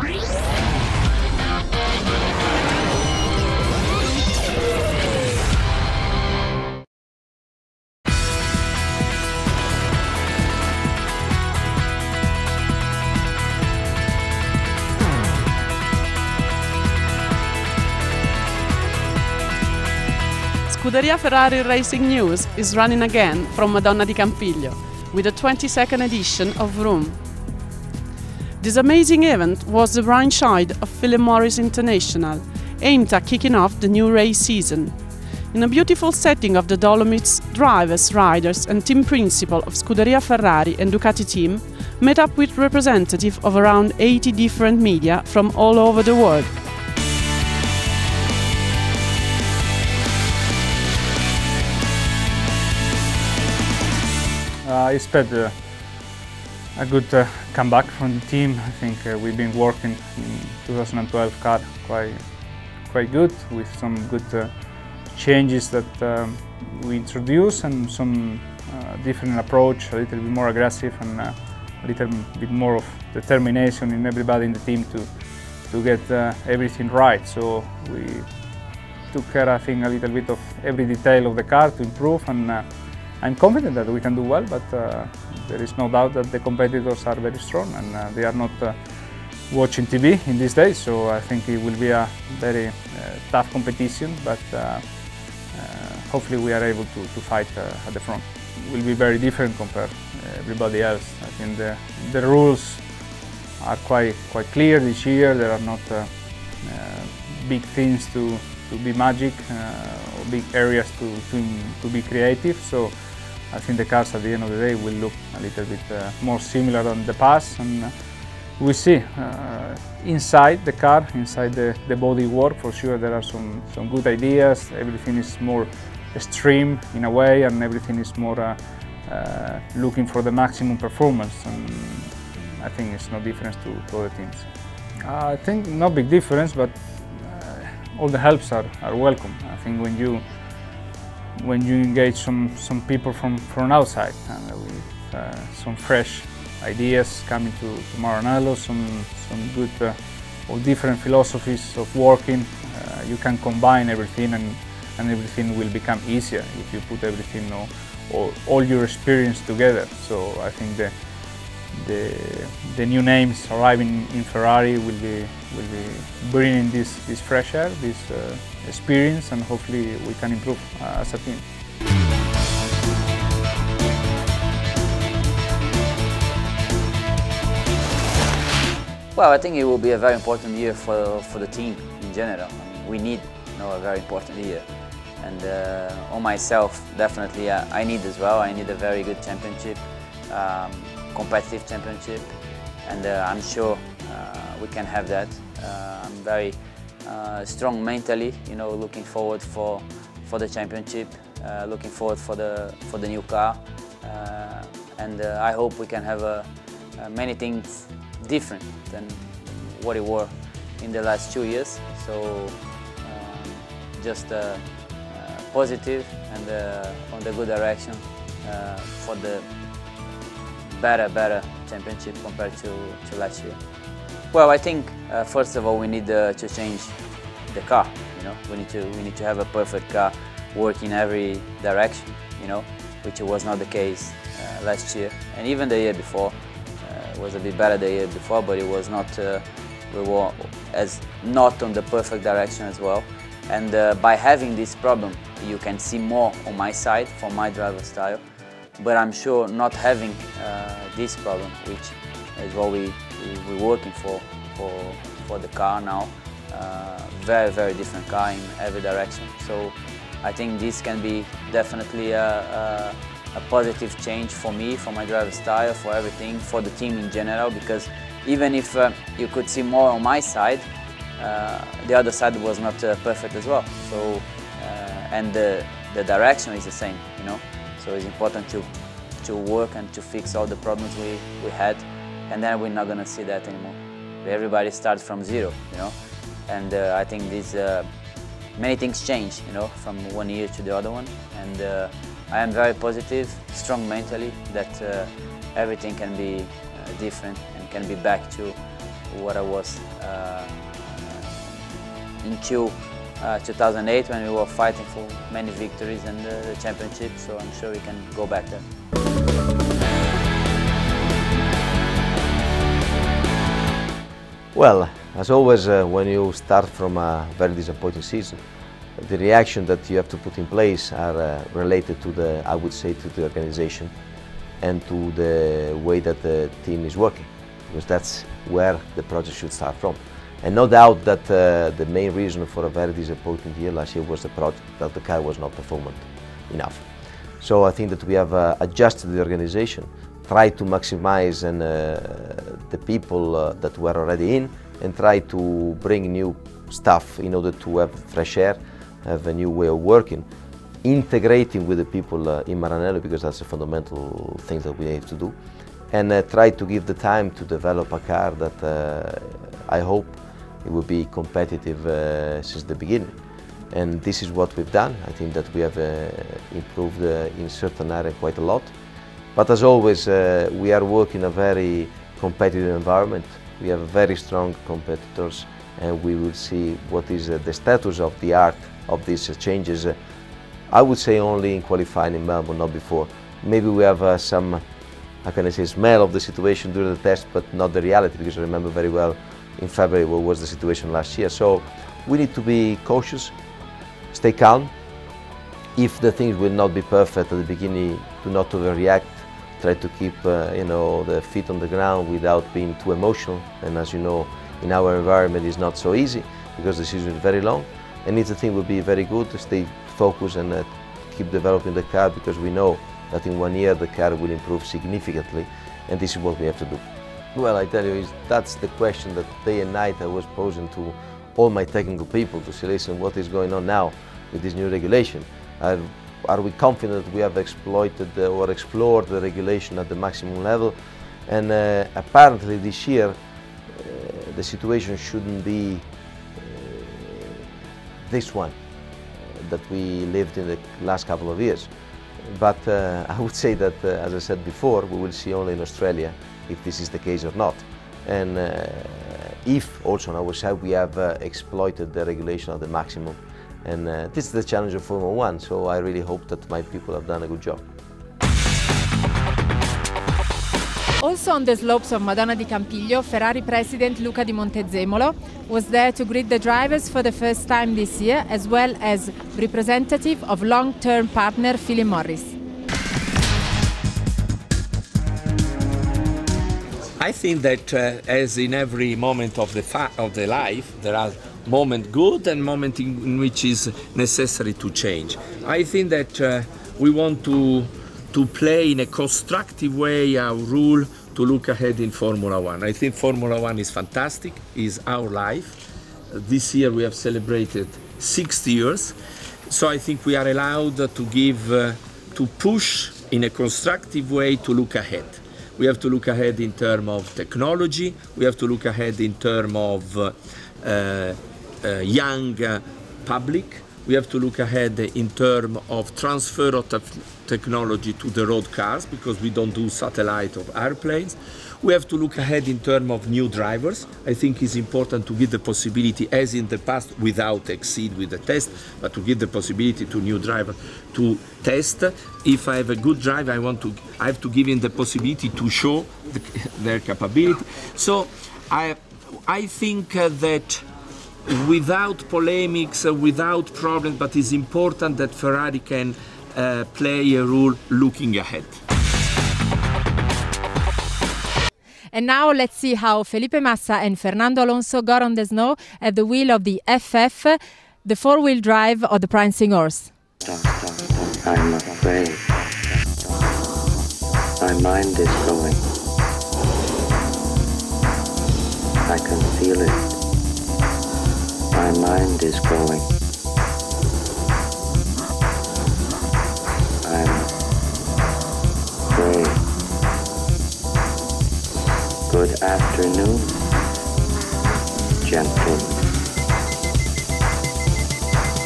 Scuderia Ferrari Racing News is running again from Madonna di Campiglio with the 22nd edition of Wrooom. This amazing event was the brainchild of Philip Morris International, aimed at kicking off the new race season. In a beautiful setting of the Dolomites, drivers, riders and team principal of Scuderia Ferrari and Ducati team met up with representatives of around 80 different media from all over the world. I expect a good comeback from the team. I think we've been working in 2012 car quite good, with some good changes that we introduced and some different approach, a little bit more aggressive and a little bit more of determination in everybody in the team to get everything right. So we took care, I think, a little bit of every detail of the car to improve, and I'm confident that we can do well, but there is no doubt that the competitors are very strong and they are not watching TV in these days, so I think it will be a very tough competition, but hopefully we are able to fight at the front. It will be very different compared to everybody else. I think the rules are quite clear this year. There are not big things to be magic or big areas to be creative. So I think the cars at the end of the day will look a little bit more similar than the past, and we see inside the car, inside the body work, for sure there are some good ideas. Everything is more extreme in a way, and everything is more looking for the maximum performance, and I think it's no difference to other teams. I think no big difference, but all the helps are welcome. I think when you engage some people from outside and with some fresh ideas coming to Maranello, some good or different philosophies of working, you can combine everything, and everything will become easier if you put everything or all your experience together. So I think the new names arriving in Ferrari will be bringing this fresh air, this experience, and hopefully we can improve as a team. Well, I think it will be a very important year for the team in general. I mean, we need a very important year, and on myself, definitely I need as well. I need a very good championship, competitive championship, and I'm sure we can have that. I'm very strong mentally, looking forward for the championship, looking forward for the new car, and I hope we can have many things different than what it were in the last 2 years. So just positive and on the good direction for the better championship compared to last year. Well, I think first of all we need to change the car. We need to have a perfect car work in every direction. Which was not the case last year, and even the year before. It was a bit better the year before, but it was not. We were not on the perfect direction as well. And by having this problem, you can see more on my side for my driver style. But I'm sure not having this problem, which is what we're working for the car now, very different car in every direction. So I think this can be definitely a positive change for me, for my driver style, for everything, for the team in general. Because even if you could see more on my side, the other side was not perfect as well. So and the direction is the same, So it's important to work and to fix all the problems we had, and then we're not gonna see that anymore. Everybody starts from zero, And I think many things change, from one year to the other one. And I am very positive, strong mentally, that everything can be different and can be back to what I was until 2008 when we were fighting for many victories and the championship, so I'm sure we can go back there. Well, as always, when you start from a very disappointing season, the reaction that you have to put in place are related to the, I would say, to the organization and to the way that the team is working, because that's where the project should start from. And no doubt that the main reason for a very disappointing year last year was the project, that the car was not performant enough. So I think that we have adjusted the organization, tried to maximize the people that were already in, and try to bring new stuff in order to have fresh air, have a new way of working, integrating with the people in Maranello, because that's a fundamental thing that we have to do, and try to give the time to develop a car that I hope it will be competitive since the beginning. And this is what we've done. I think that we have improved in certain areas quite a lot. But as always, we are working in a very competitive environment. We have very strong competitors, and we will see what is the status of the art of these changes. I would say only in qualifying in Melbourne, not before. Maybe we have some, how can I say, smell of the situation during the test, but not the reality, because I remember very well in February what was the situation last year. So we need to be cautious, stay calm. If the things will not be perfect at the beginning, do not overreact. Try to keep the feet on the ground without being too emotional. And as you know, in our environment it's not so easy because the season is very long. And if the thing will be very good, to stay focused and keep developing the car, because we know that in 1 year the car will improve significantly, and this is what we have to do. Well, I tell you, that's the question that day and night I was posing to all my technical people, to say, listen, what is going on now with this new regulation? Are we confident that we have exploited or explored the regulation at the maximum level? And apparently this year the situation shouldn't be this one that we lived in the last couple of years. But I would say that, as I said before, we will see only in Australia if this is the case or not. And if also on our side we have exploited the regulation at the maximum. And this is the challenge of Formula 1, so I really hope that my people have done a good job. Also on the slopes of Madonna di Campiglio, Ferrari president Luca Di Montezemolo was there to greet the drivers for the first time this year, as well as representative of long-term partner Philip Morris. I think that as in every moment of the life, there are moments good and moments in which is necessary to change. I think that we want to play in a constructive way our rule to look ahead in Formula 1. I think Formula 1 is fantastic, is our life. This year we have celebrated 60 years, so I think we are allowed to push in a constructive way to look ahead. We have to look ahead in terms of technology, we have to look ahead in terms of young public, we have to look ahead in terms of transfer of technology to the road cars, because we don't do satellite of airplanes. We have to look ahead in terms of new drivers. I think it's important to give the possibility, as in the past, without exceed with the test, but to give the possibility to new drivers to test. If I have a good driver, I have to give him the possibility to show their capability. So I think that without polemics, without problems, but it's important that Ferrari can play a role looking ahead. And now let's see how Felipe Massa and Fernando Alonso got on the snow at the wheel of the FF, the four-wheel drive of the prancing horse. I'm afraid. My mind is going. I can feel it. My mind is going. I'm afraid. Good afternoon, gentlemen.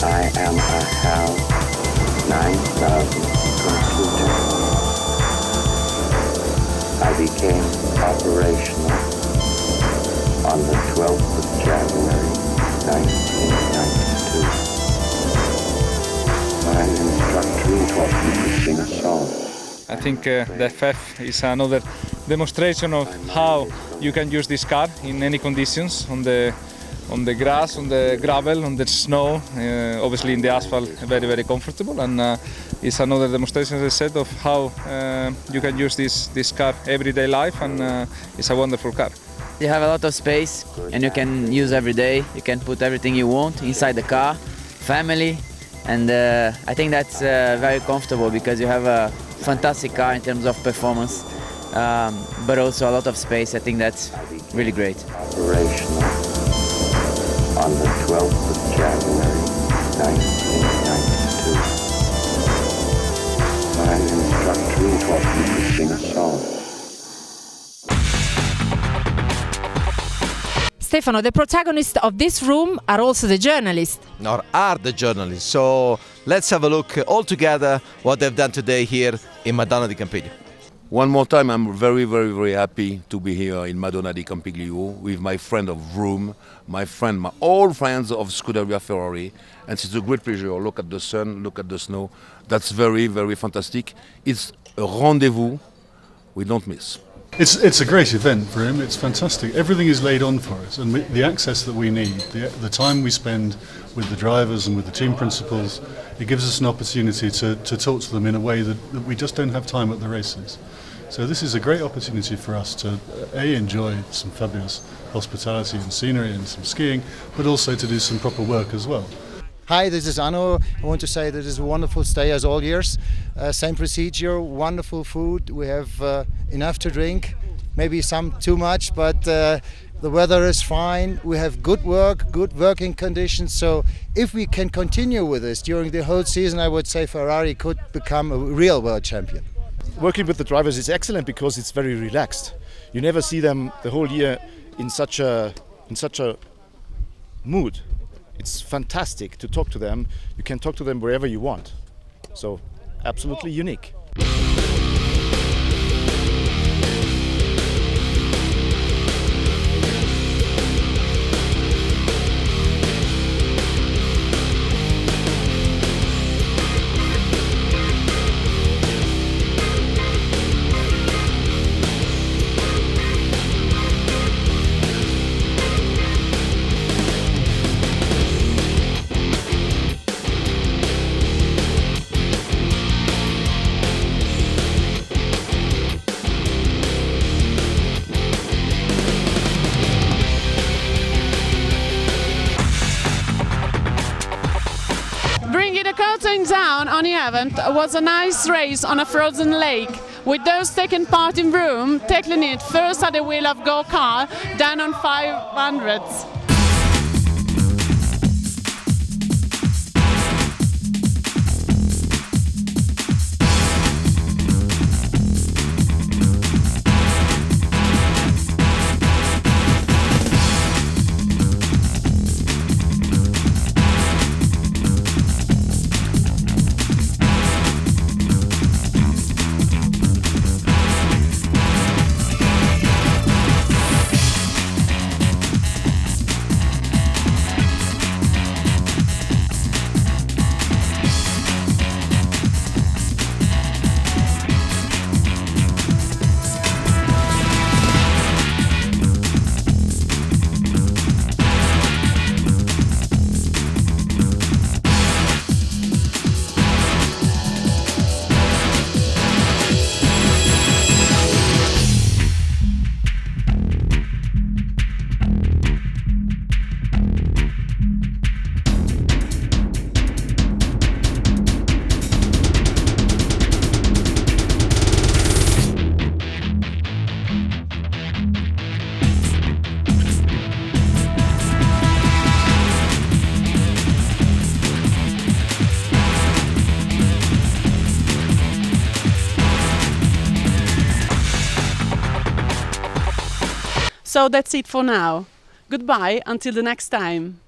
I am a HAL 9000 computer. I became operational on the 12th of January, 1992. My instructor taught me to sing a song. I think the FF is another demonstration of how you can use this car in any conditions, on the grass, on the gravel, on the snow, obviously in the asphalt, very comfortable, and it's another demonstration, as I said, of how you can use this car everyday life, and it's a wonderful car. You have a lot of space and you can use every day. You can put everything you want inside the car, family, and I think that's very comfortable because you have a fantastic car in terms of performance, but also a lot of space. I think that's really great. Operational on the 12th of January, 1992. My instructor taught me to sing a song. Stefano, the protagonists of this room are also the journalists. Or are the journalists. So let's have a look all together what they've done today here in Madonna di Campiglio. One more time, I'm very happy to be here in Madonna di Campiglio with my friend of Wrooom, my old friends of Scuderia Ferrari, and it's a great pleasure. Look at the sun, look at the snow. That's very fantastic. It's a rendezvous we don't miss. It's a great event for him. It's fantastic. Everything is laid on for us, and the access that we need, the time we spend with the drivers and with the team principals, it gives us an opportunity to talk to them in a way that we just don't have time at the races. So this is a great opportunity for us to enjoy some fabulous hospitality and scenery and some skiing, but also to do some proper work as well. Hi, this is Anno. I want to say that it's a wonderful stay as all years. Same procedure, wonderful food. We have enough to drink, maybe some too much, but the weather is fine. We have good work, good working conditions. So if we can continue with this during the whole season, I would say Ferrari could become a real world champion. Working with the drivers is excellent because it's very relaxed. You never see them the whole year in such a mood. It's fantastic to talk to them. You can talk to them wherever you want. So, absolutely unique. Bringing the curtain down on the event was a nice race on a frozen lake, with those taking part in Wrooom tackling it first at the wheel of go-kart, then on 500s. So that's it for now. Goodbye until the next time.